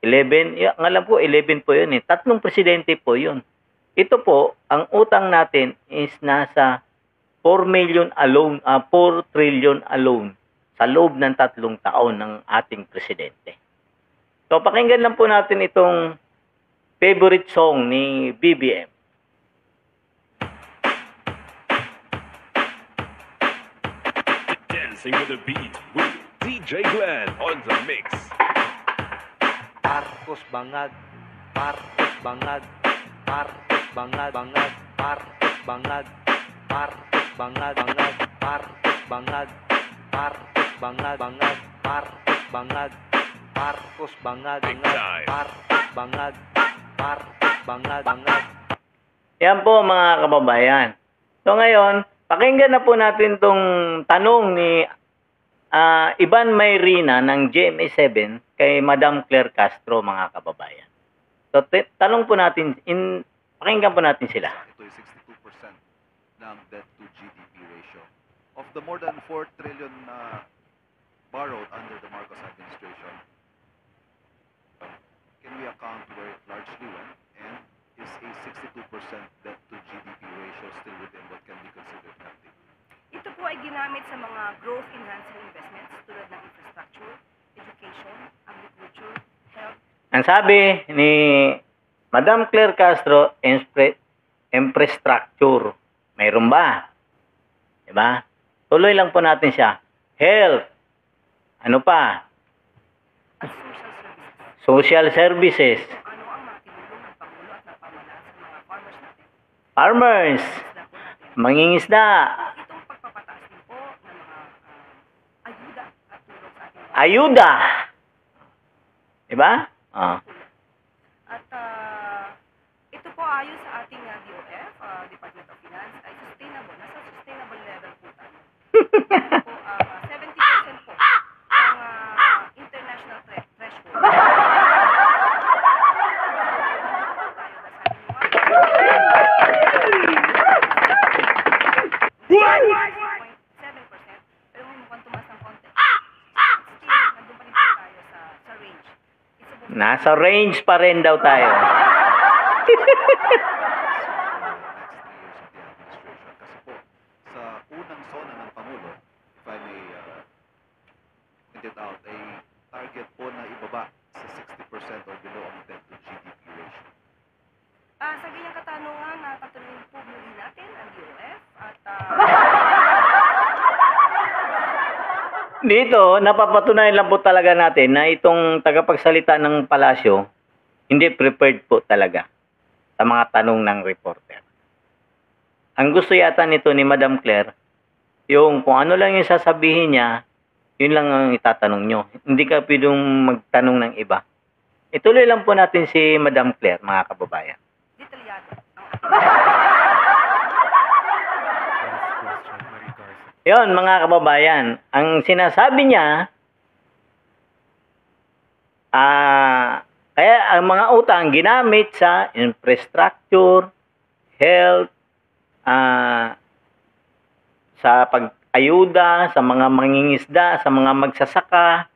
11, ang alam ko 11 po yun eh. Tatlong presidente po yun. Ito po, ang utang natin is nasa 4 million alone, 4 trillion alone sa loob ng 3 taon ng ating presidente. So pakinggan lang po natin itong favorite song ni BBM. Dancing with the beat with DJ Glenn on the mix. Marcos bangag, Marcos bangag, Marcos bangag, bangag, Marcos bangag, Marcos bangag, bangag, Marcos bangag, Marcos bangag, bangag, Marcos bangag, Marcos bangag, bangag, Marcos bangag, Marcos bangag, bangag. Yan po mga kababayan. So ngayon, pakinggan na po natin tong tanong ni Ivan Mayrina ng GMA7 kay Madam Claire Castro, mga kababayan. So tanong po natin, pakinggan po natin sila. Ito ay 62% ng debt to GDP ratio. Of the more than 4 trillion borrowed under the Marcos administration, can we account where it largely went? And is a 62% debt to GDP ratio still within what can be considered healthy? Ito po ay ginamit sa mga growth-enhancing investments tulad ng infrastructure, education, agriculture, health. Ang sabi ni Madam Claire Castro, infrastructure. Mayroon ba? Diba? Tuloy lang po natin siya. Health. Ano pa? At social services. Social services. Ano ang matinulong ng Pangulo at ng pamahalaan sa mga farmers natin? Farmers. Isda po natin. Mangingisda. Itong pagpapataas din po ng mga ayuda at tulong sa ating Ayuda. Diba? Ah. At ito po ayon sa ating DOF, Department of Finance, ay sustainable. Nasa sustainable level po tayo. Po, 70% po ang international threshold. Pero may mukhang tumaas ng konti. Still, nandun pa rin po tayo sa range. It's above Nasa range pa rin daw tayo. Next 3 years of the administration. Kasi po, sa unang zona ng Pangulo, if I may point it out, ay target po na ibaba sa 60% or below ang debt to GDP ratio. Sa ganyang katanungan, patuloy po muli natin ang DOF at Dito, napapatunayan lang po talaga natin na itong tagapagsalita ng palasyo, hindi prepared po talaga sa mga tanong ng reporter. Ang gusto yata nito ni Madam Claire, yung kung ano lang yung sasabihin niya, yun lang ang itatanong nyo. Hindi ka pwedeng magtanong ng iba. Ituloy lang po natin si Madam Claire, mga kababayan. detalyado ang Yon mga kababayan, ang sinasabi niya, kaya ang mga utang ginamit sa infrastructure, health, sa pag-ayuda, sa mga mangingisda, sa mga magsasaka.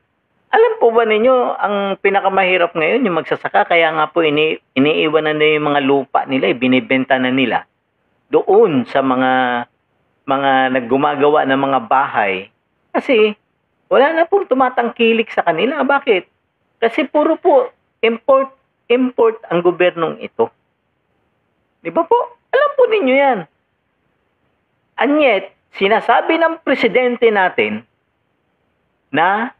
Alam po ba ninyo, ang pinakamahirap ngayon yung magsasaka, kaya nga po iniiwan na yung mga lupa nila, binibenta na nila doon sa mga naggumagawa ng mga bahay. Kasi wala na pong tumatangkilik sa kanila. Bakit? Kasi puro po import ang gobernong ito. Di ba po? Alam po ninyo yan. And yet, sinasabi ng presidente natin na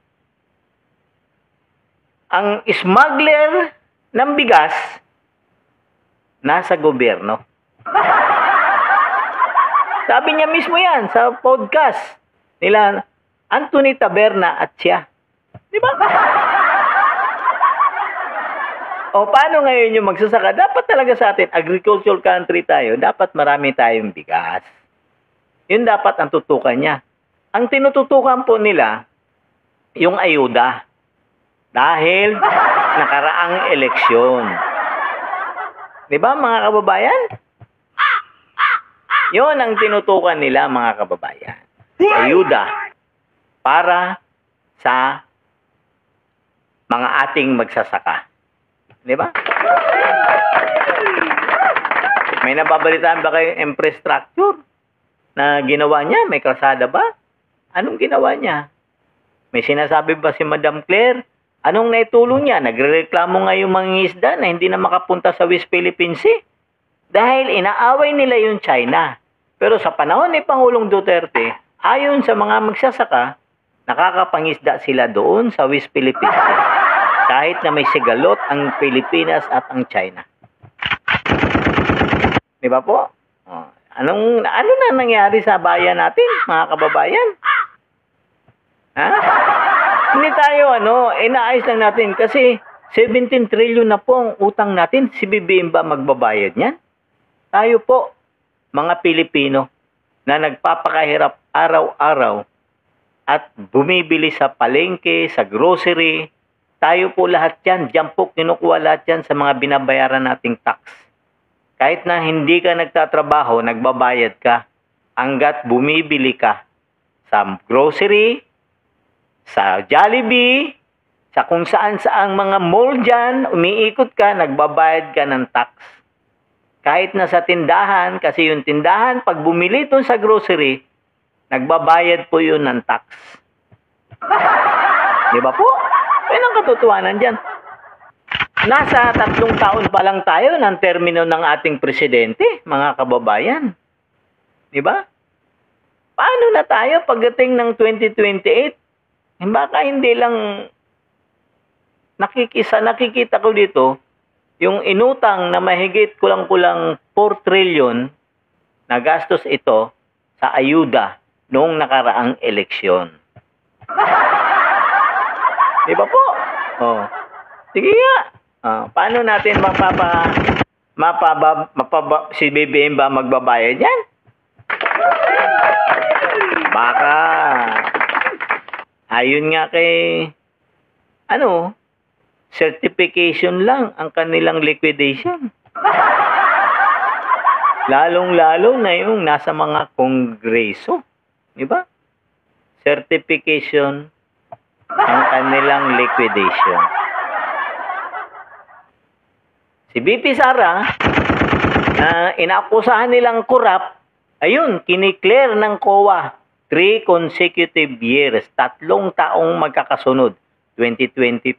ang smuggler ng bigas nasa gobyerno. Sabi niya mismo yan sa podcast nila Anthony Taberna at siya. Di ba? O paano ngayon yung magsasaka? Dapat talaga sa atin, agricultural country tayo, dapat marami tayong bigas. Yun dapat ang tutukan niya. Ang tinututukan po nila, yung ayuda. Dahil nakaraang eleksyon. Di ba mga kababayan? Yun ang tinutukan nila mga kababayan. Ayuda para sa mga ating magsasaka. Di ba? May nababalitaan ba kayo infrastructure na ginawa niya? May kalsada ba? Anong ginawa niya? May sinasabi ba si Madam Claire? Anong naitulong niya? Nagrereklamo nga yung mga isda na hindi na makapunta sa West Philippine Sea. Dahil inaaway nila yung China. Pero sa panahon ni Pangulong Duterte, ayon sa mga magsasaka, nakakapangisda sila doon sa West Philippine Sea. Kahit na may sigalot ang Pilipinas at ang China. Di ba po? Oh. Ano na nangyari sa bayan natin, mga kababayan? Ha? Hindi tayo, inaayos lang natin kasi 17 trillion na po ang utang natin. Si BBM ba magbabayad niyan? Tayo po, mga Pilipino, na nagpapakahirap araw-araw at bumibili sa palengke, sa grocery, tayo po lahat yan. Diyan po kinukuha lahat yan sa mga binabayaran nating tax. Kahit na hindi ka nagtatrabaho, nagbabayad ka. Hanggat bumibili ka sa grocery, sa Jollibee, sa kung saan-saang mga mall dyan, umiikot ka, nagbabayad ka ng tax. Kahit na sa tindahan, kasi yung tindahan, pag bumili doon sa grocery, nagbabayad po yun ng tax. Di ba po? Yan ang katotohanan dyan. Nasa 3 taon pa lang tayo ng termino ng ating presidente, mga kababayan. Di ba? Paano na tayo pagdating ng 2028? Baka hindi lang nakikita ko dito, yung inutang na mahigit kulang-kulang 4 trillion na gastos ito sa ayuda noong nakaraang eleksyon. Di ba po? Oh. Sige nga. Paano natin si BBM ba magbabayad yan? Baka ayon nga kay certification lang ang kanilang liquidation. Lalong-lalo na yung nasa mga kongreso. Di ba? Certification ang kanilang liquidation. Si BP Sara, na inaakusahan nilang corrupt, ayun, kiniklear ng COA 3 consecutive years, 3 taong magkakasunod, 2022,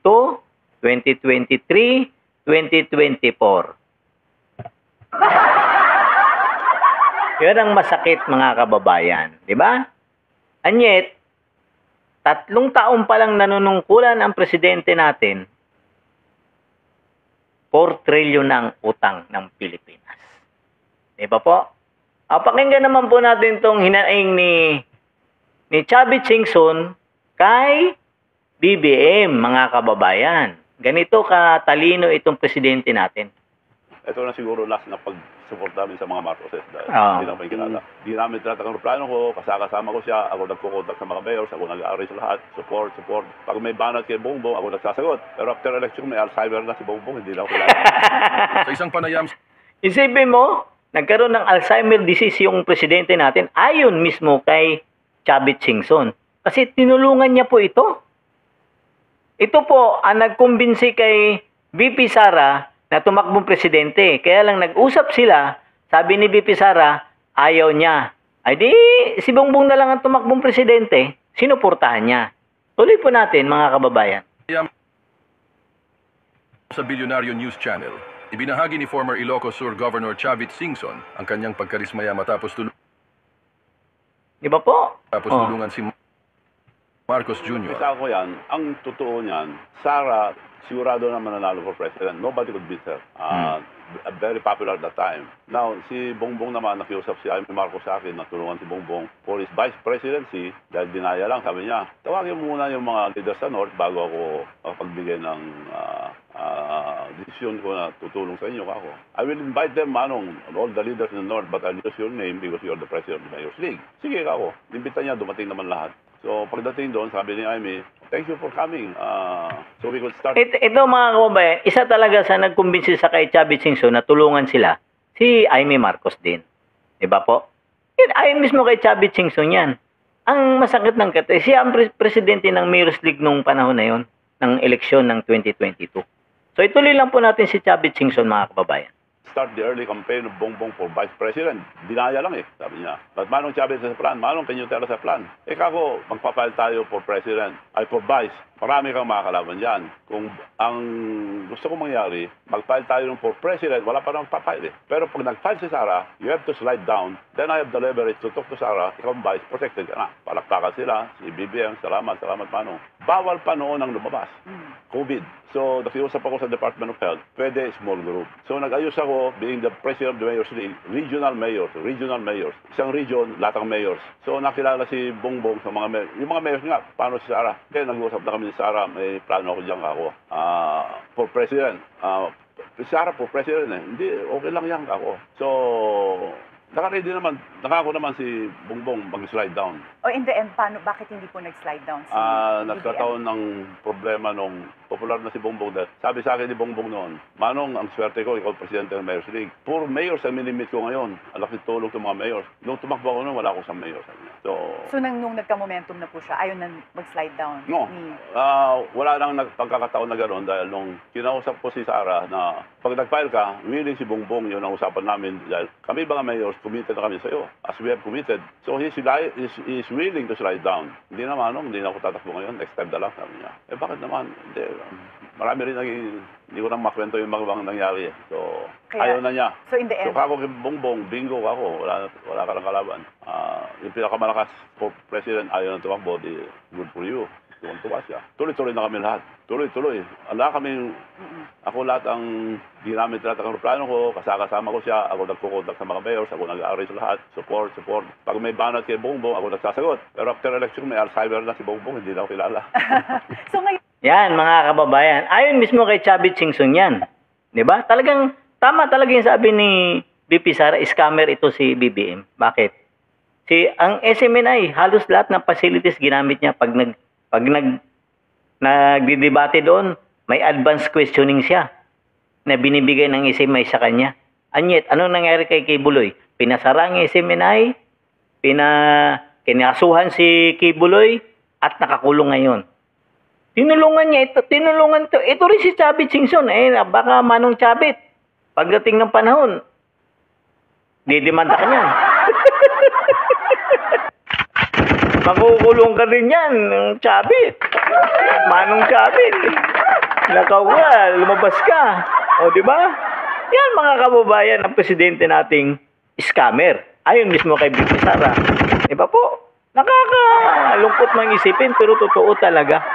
2023, 2024. Yan ang masakit, mga kababayan, di ba? And yet, 3 taon pa lang nanunungkulan ang presidente natin, 4 trillion ang utang ng Pilipinas. Di ba po? Pakinggan naman po natin itong hinaing ni Chubby Chingson kay BBM, mga kababayan. Ganito katalino itong presidente natin. Ito na siguro last na pag-support namin sa mga Marcoses dahil Oo. hindi lang may kinala. Hindi namin tinatakang plano ko, kasama ko siya, ako nagkukontak sa mga mayors, ako nag-aaral sa lahat, support. Pag may banat kay Bongbong, ako nagsasagot. Pero after election, may Alzheimer na si Bongbong, hindi na ako kilala. Sa isang panayam Isipin mo, nagkaroon ng Alzheimer disease yung presidente natin ayon mismo kay Chubby Chingson. Kasi tinulungan niya po ito. Ito po ang nagkumbinsi kay VP Sara na tumakbong presidente. Kaya lang nag-usap sila, sabi ni VP Sara, ayaw niya. Ay di, si Bongbong na lang ang tumakbong presidente, sinuportahan niya. Tuloy po natin, mga kababayan. sa Bilyonaryo News Channel, ibinahagi ni former Ilocos Sur Governor Chavit Singson ang kanyang pagkarismaya matapos Di ba po? tulungan si Marcos Jr. Isa ko yan, ang totoo niyan, Sara, sigurado na mananalo for president. Nobody could beat her. Very popular at that time. Now, si Bongbong naman, nakiusap si Amy Marcos sa akin, natulungan si Bongbong for his vice presidency dahil dinaya lang, sabi niya, tawagin muna yung mga leaders sa North bago ako pagbigay ng desisyon ko na tutulong sa inyo ako. I will invite them, all the leaders in the North, but I'll use your name because you're the president of the Mayor's League. Sige ako. Imbita niya, dumating naman lahat. So, pagdating doon, sabi ni Amy, thank you for coming. So we could start. Ito mga kababayan, isa talaga sa nagkumbinsi sa kay Chubby Singson na tulungan sila, si Amy Marcos din. Di ba po? Ayon mismo kay Chubby Singson yan. Ang masakit ng kate, siya ang presidente ng Mayor's League nung panahon na yon, ng eleksyon ng 2022. So ituloy lang po natin si Chavit Singson, mga kababayan. Start the early campaign of Bongbong for Vice President. Dinaya lang sabi niya. But Manong Chavez sa plan, Manong, can you tell us a plan? Kako, magpapile tayo for President, ay for Vice. Marami kang makakalaban dyan. Kung ang gusto kong mangyari, mag-file tayo ng for President, wala pa nang papile. Pero pag nag-file si Sara, you have to slide down. Then I have the leverage to talk to Sara, ikaw ang Vice, protected ka na. Palakpakan sila, si BBM, salamat Manong. Bawal pa noon ang lumabas. COVID. So, nakiusap ako sa Department of Health, pwede small group. So, nag-ayos ako, being the President of the Mayors League, regional mayors. Isang region, lahat ng mayors. So, nakilala si Bongbong sa mga mayors. Yung mga mayors nga, paano si Sara? Kaya nag-uusap na kami ni Sara, may plano ako dyan ako. For President. Sara for President Hindi, okay lang yan ako. So, nakako naman si Bongbong mag-slide down. O in the end, bakit hindi po nag-slide down si Nagkataon ng problema nung popular na si Bongbong. Sabi sa akin ni Bongbong noon, Manong, ang swerte ko, ikaw presidente ng Mayors League. Puro mayors ang minimit ko ngayon. Ang laki tulong ng mga mayors. Nung tumakbo ako noon, wala akong isang mayor. So nung nagka-momentum na po siya, ayaw na mag-slide down? No. Wala nang pagkakataon na gano'n dahil nung kinausap ko si Sara na pag nag-file ka, willing si Bongbong, yun ang usapan namin dahil kami mga mayors, committed na kami sa iyo. As we have committed. So he's willing to slide down. Hindi naman, hindi na ako tatakbo ngayon. Next time na lang, sabi niya. Bakit naman? Hindi. Marami rin hindi ko nang makwento yung mga nangyari. So, ayaw na niya. So in the end? So ako kay Bongbong, bingo ako. Wala ka ng kalaban. Yung pinakamalakas for president, ayaw na tumakbo. Good for you. Tuwan-tuwa siya. Tuloy-tuloy na kami lahat. Tuloy-tuloy. Ako lahat ang ginamit lahat ang plano ko. Kasama ko siya. Ako nagkukontak sa mga mayors. Ako nag-arrange lahat. Support. Pag may banat kay Bongbong, ako nagsasagot. Pero after election, may Alzheimer na si Bongbong. Hindi na ako kilala. So ngayon, Yan, mga kababayan. Ayon mismo kay Chavit Singson yan. Diba? Tama talaga yung sabi ni BP Sara, scammer ito si BBM. Bakit? Ang SMNI, halos lahat ng facilities ginamit niya pag nagdidebate doon, may advanced questioning siya na binibigay ng SMNI sa kanya. Anyet, ano nangyari kay Kibuloy? Pinasara ang SMNI, kinasuhan si Kibuloy, at nakakulong ngayon. Tinulungan niya ito. Ito rin si Chavit Singson. Baka Manong Chavit. Pagdating ng panahon, didemanda ka niyan. Makukulong ka rin yan, Chavit. Manong Chavit. Nakaw ka, lumabas ka. O, di ba? Yan, mga kababayan, ang presidente nating scammer. Ayon mismo kay BP Sara. Di ba po? Nakakalungkot mang isipin, pero totoo talaga.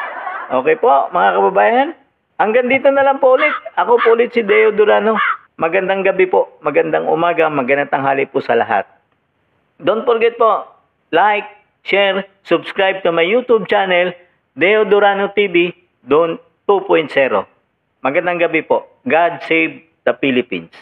Okay po, mga kababayan. Hanggang dito na lang po ulit. Ako po ulit si Deo Durano. Magandang gabi po, magandang umaga, magandang tanghali po sa lahat. Don't forget po, like, share, subscribe to my YouTube channel, Deo Durano TV, Don 2.0. Magandang gabi po. God save the Philippines.